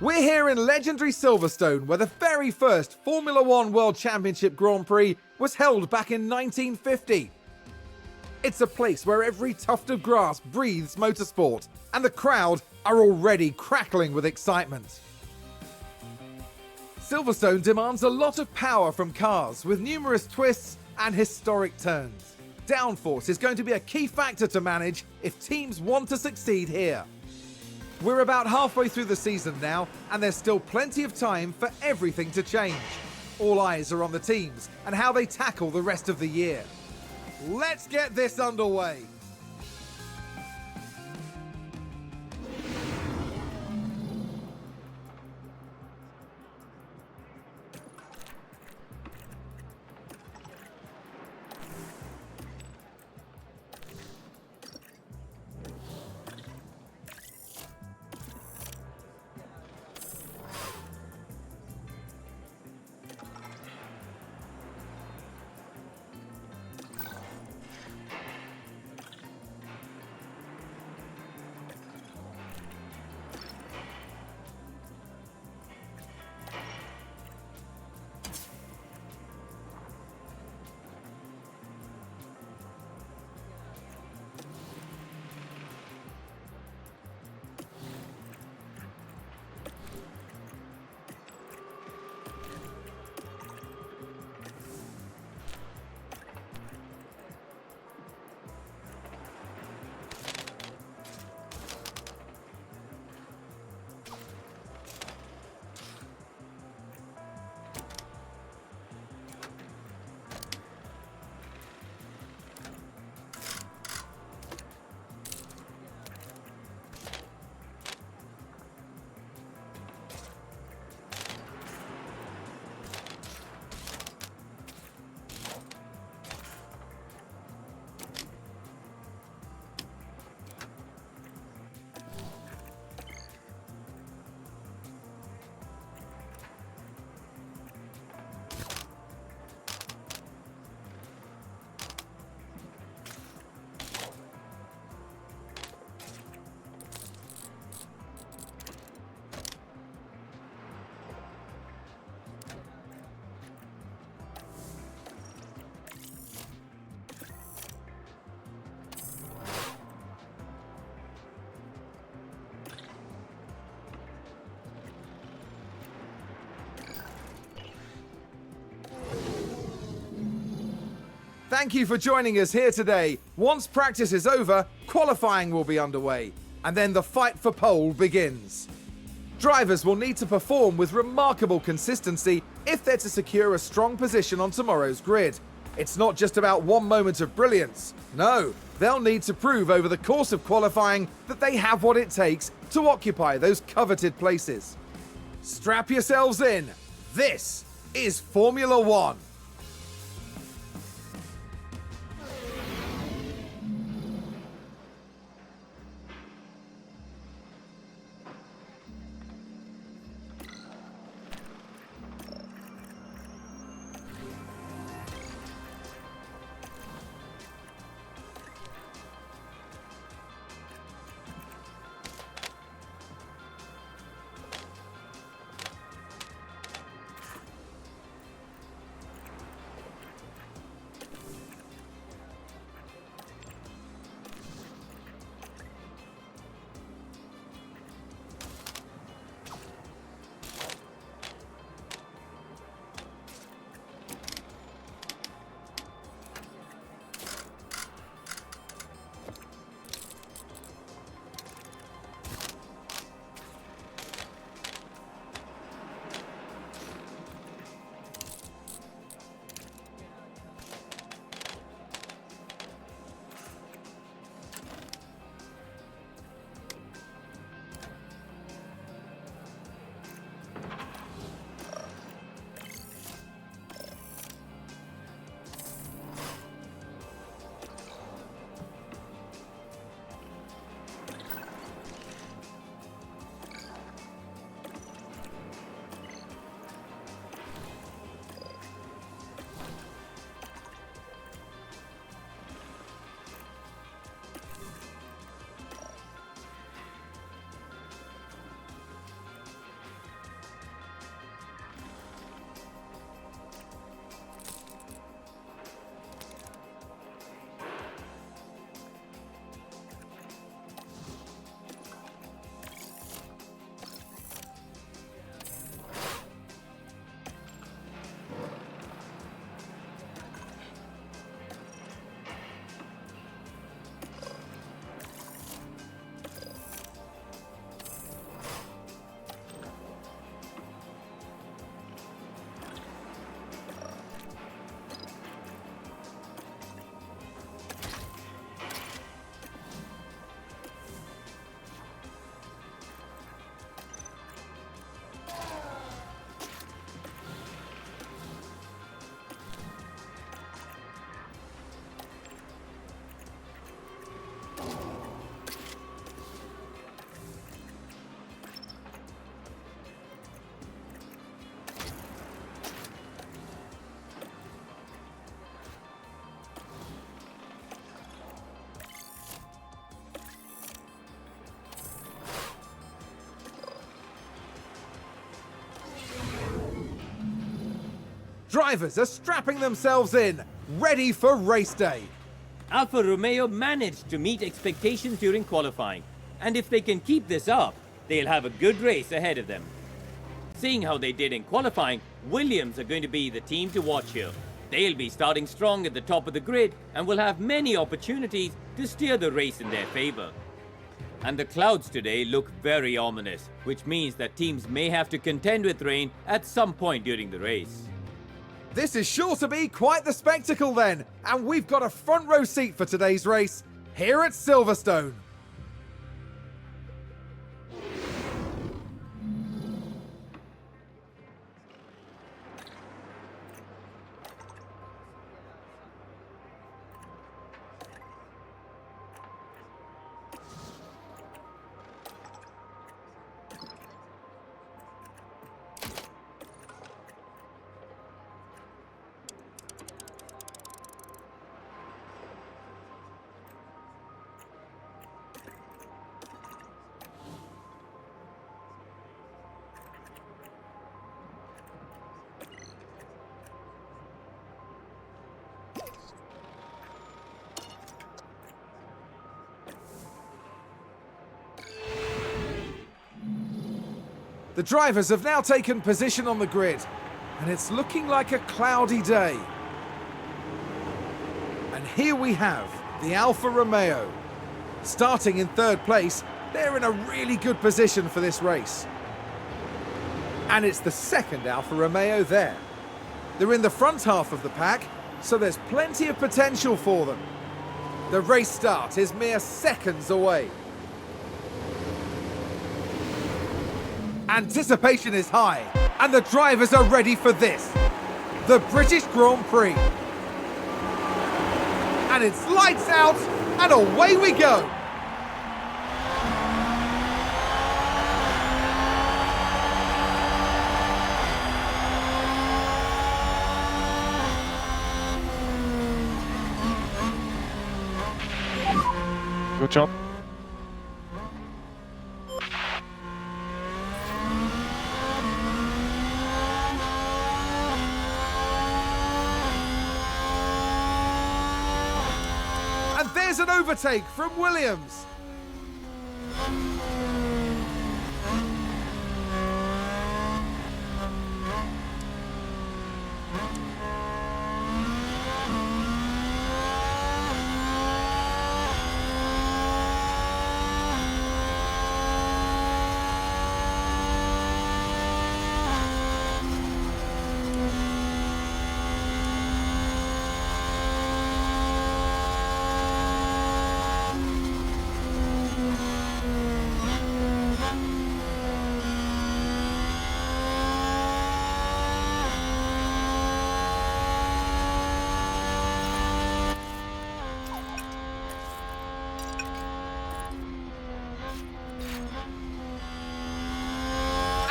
We're here in legendary Silverstone, where the very first Formula One World Championship Grand Prix was held back in 1950. It's a place where every tuft of grass breathes motorsport, and the crowd are already crackling with excitement. Silverstone demands a lot of power from cars, with numerous twists and historic turns. Downforce is going to be a key factor to manage if teams want to succeed here. We're about halfway through the season now, and there's still plenty of time for everything to change. All eyes are on the teams and how they tackle the rest of the year. Let's get this underway. Thank you for joining us here today. Once practice is over, qualifying will be underway, and then the fight for pole begins. Drivers will need to perform with remarkable consistency if they're to secure a strong position on tomorrow's grid. It's not just about one moment of brilliance. No, they'll need to prove over the course of qualifying that they have what it takes to occupy those coveted places. Strap yourselves in. This is Formula One. Drivers are strapping themselves in, ready for race day. Alfa Romeo managed to meet expectations during qualifying, and if they can keep this up, they'll have a good race ahead of them. Seeing how they did in qualifying, Williams are going to be the team to watch here. They'll be starting strong at the top of the grid and will have many opportunities to steer the race in their favor. And the clouds today look very ominous, which means that teams may have to contend with rain at some point during the race. This is sure to be quite the spectacle then, and we've got a front row seat for today's race here at Silverstone. The drivers have now taken position on the grid, and it's looking like a cloudy day. And here we have the Alfa Romeo. Starting in third place, they're in a really good position for this race. And it's the second Alfa Romeo there. They're in the front half of the pack, so there's plenty of potential for them. The race start is mere seconds away. Anticipation is high, and the drivers are ready for this. The British Grand Prix. And it's lights out, and away we go. Good job. And there's an overtake from Williams.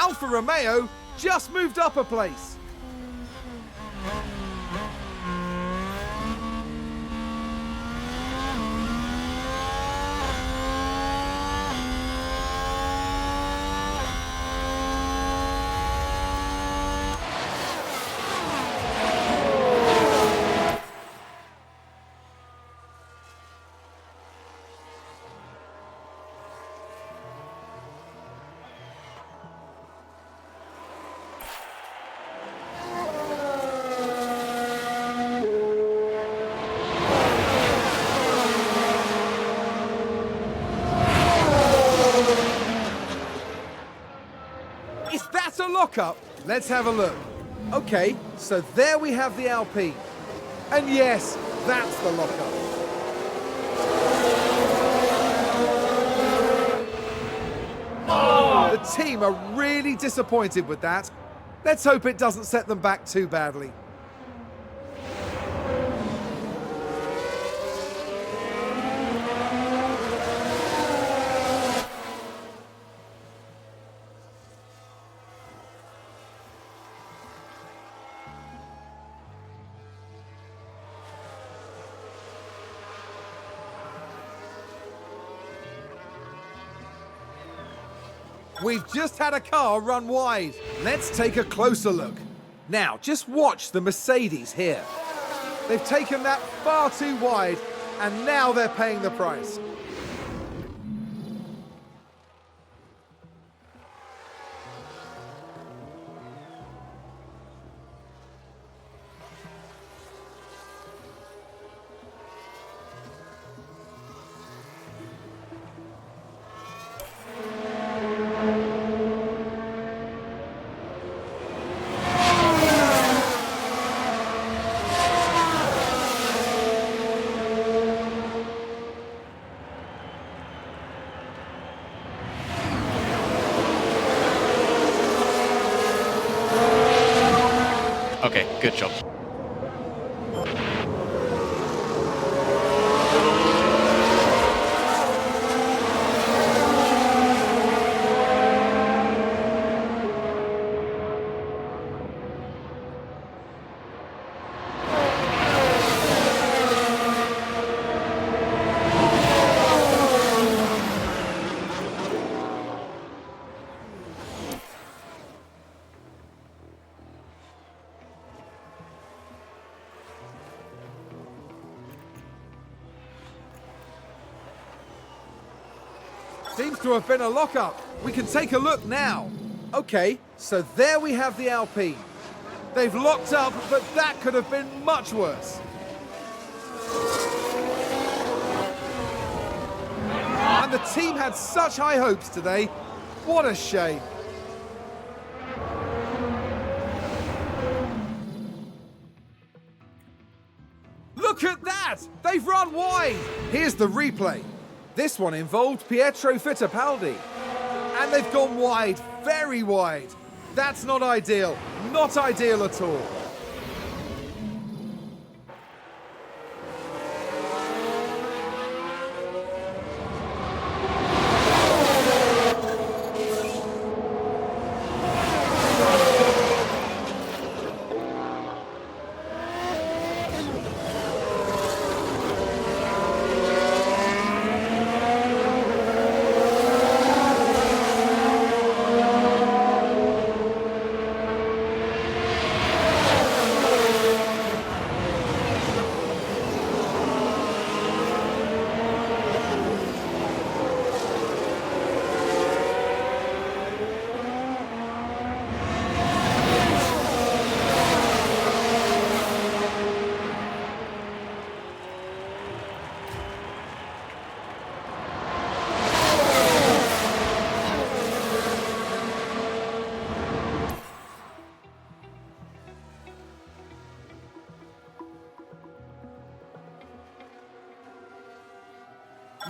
Alfa Romeo just moved up a place. Is that a lockup? Let's have a look. Okay, so there we have the Alpine. And yes, that's the lockup. The team are really disappointed with that. Let's hope it doesn't set them back too badly. We've just had a car run wide. Let's take a closer look. Now, just watch the Mercedes here. They've taken that far too wide, and now they're paying the price. Okay, good job. Seems to have been a lockup. We can take a look now. Okay, so there we have the Alpine. They've locked up, but that could have been much worse. And the team had such high hopes today. What a shame. Look at that! They've run wide! Here's the replay. This one involved Pietro Fittipaldi. And they've gone wide, very wide. That's not ideal. Not ideal at all.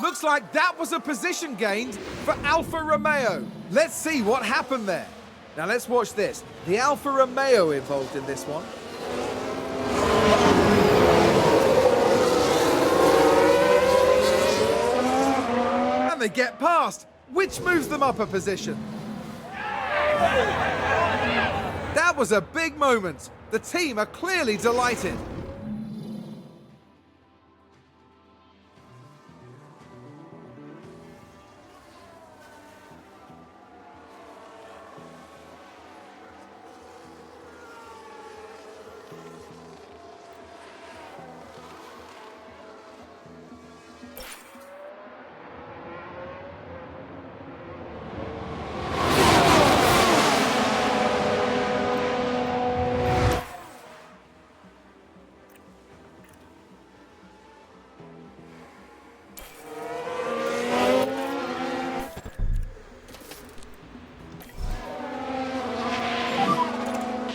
Looks like that was a position gained for Alfa Romeo. Let's see what happened there. Now let's watch this. The Alfa Romeo involved in this one. And they get past, which moves them up a position. That was a big moment. The team are clearly delighted.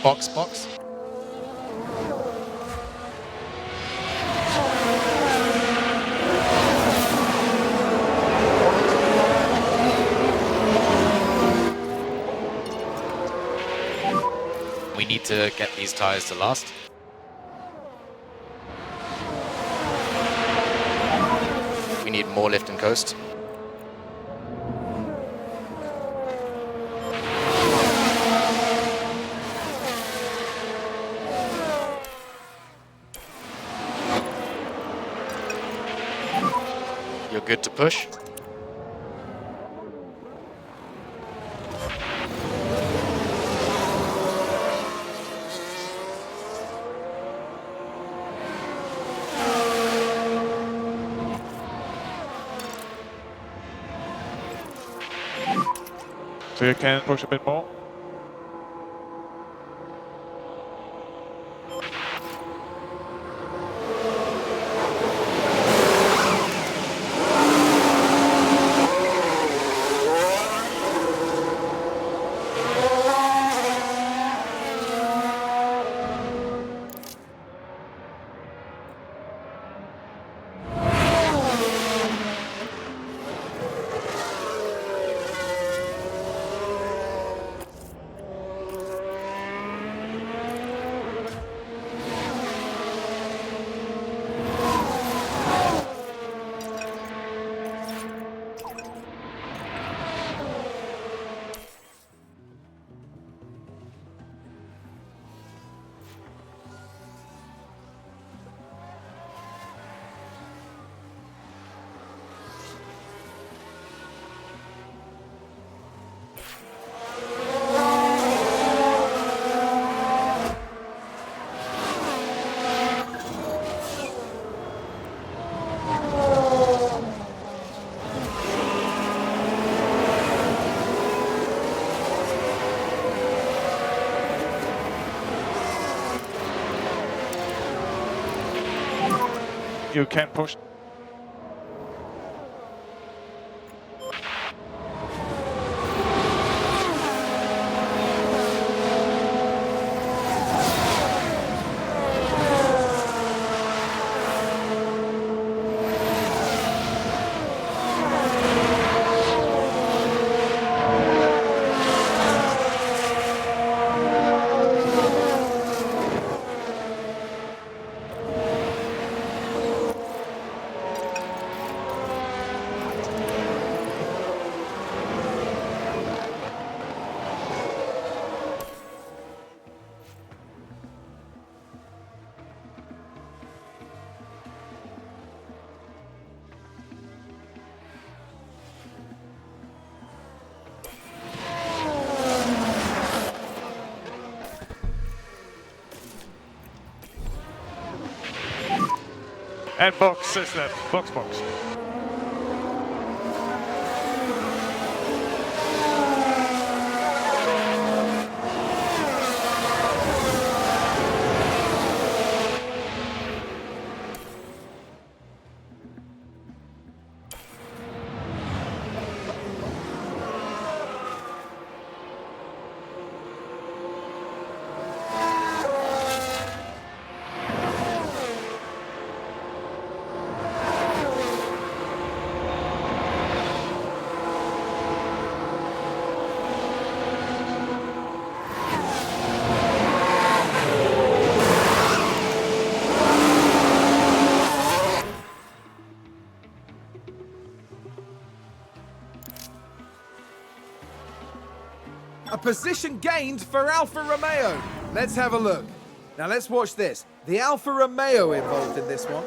Box, box. We need to get these tires to last. We need more lift and coast. You're good to push. you can push a bit more. You can push. And box is that. Box. A position gained for Alfa Romeo. Let's have a look. Now let's watch this. The Alfa Romeo involved in this one.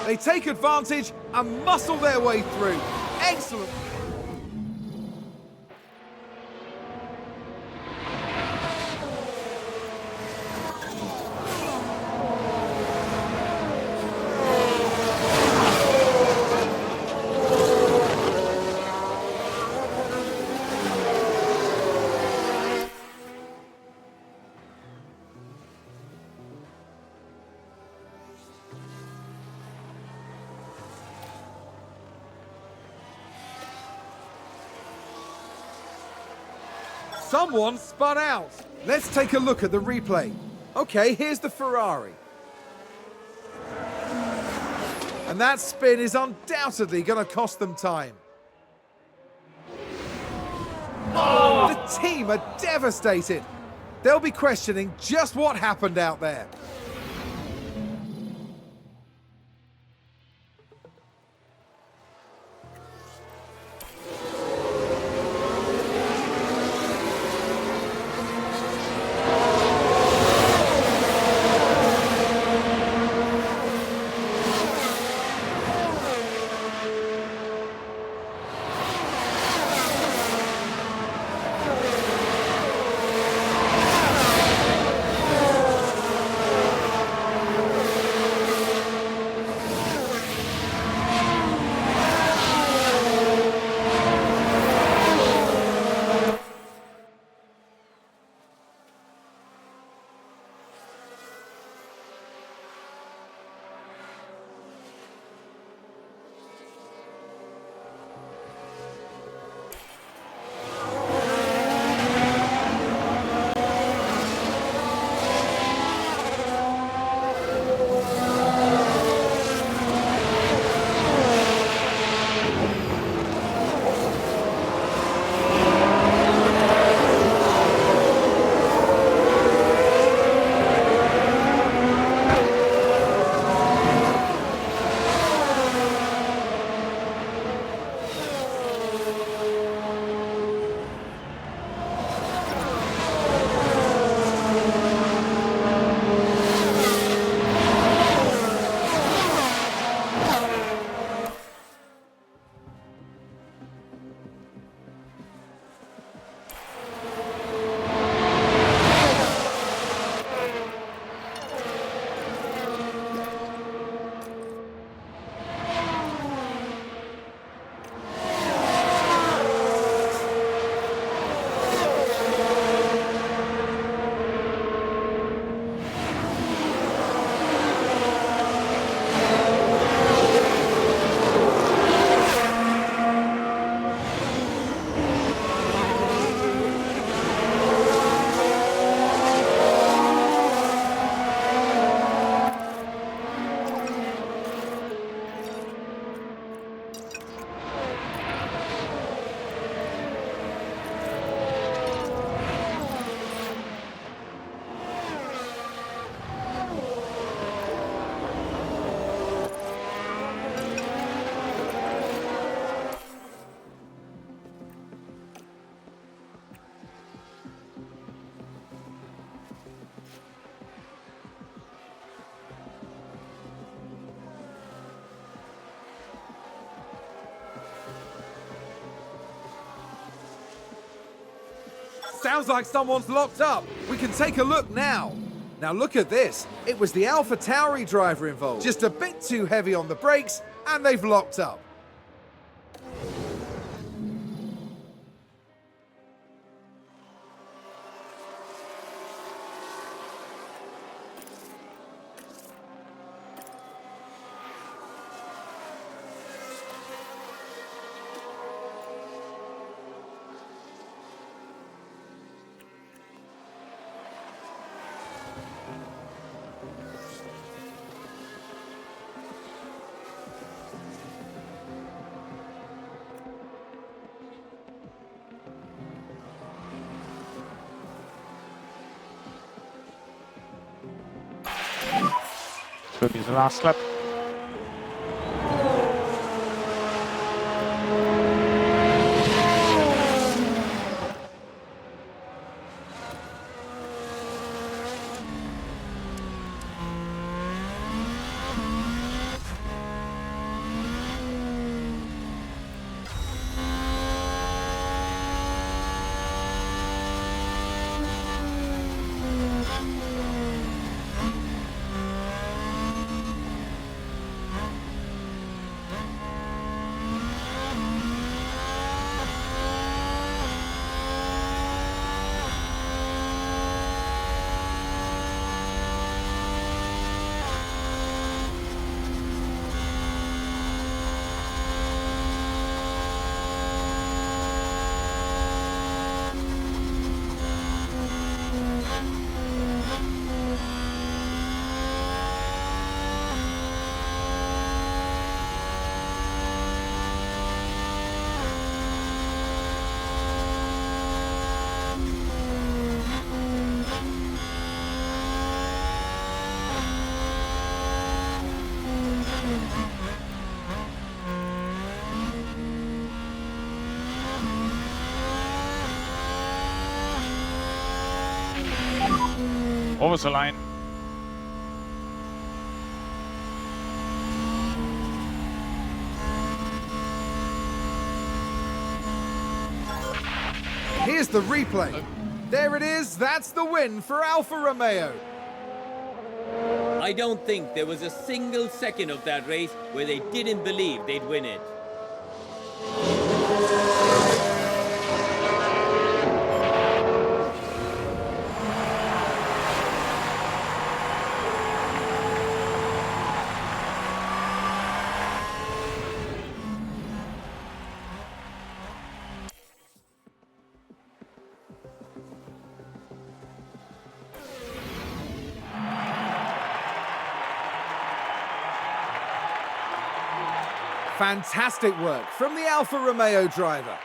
They take advantage and muscle their way through. Excellent. Someone spun out. Let's take a look at the replay. Okay, here's the Ferrari. And that spin is undoubtedly going to cost them time. The team are devastated. They'll be questioning just what happened out there. Sounds like someone's locked up. We can take a look now. Now look at this. It was the Alpha Tauri driver involved. Just a bit too heavy on the brakes, and they've locked up. This will be the last lap. Over the line. Here's the replay. There it is. That's the win for Alfa Romeo. I don't think there was a single second of that race where they didn't believe they'd win it. Fantastic work from the Alfa Romeo driver.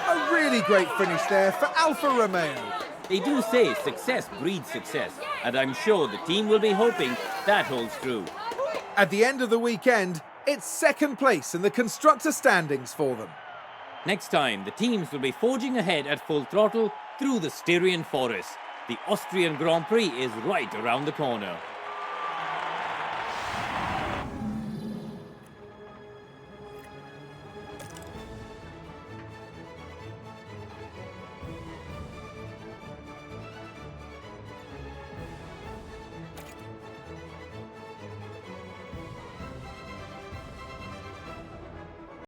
A really great finish there for Alfa Romeo. They do say success breeds success, and I'm sure the team will be hoping that holds true. At the end of the weekend, it's second place in the constructor standings for them. Next time, the teams will be forging ahead at full throttle through the Styrian forest. The Austrian Grand Prix is right around the corner.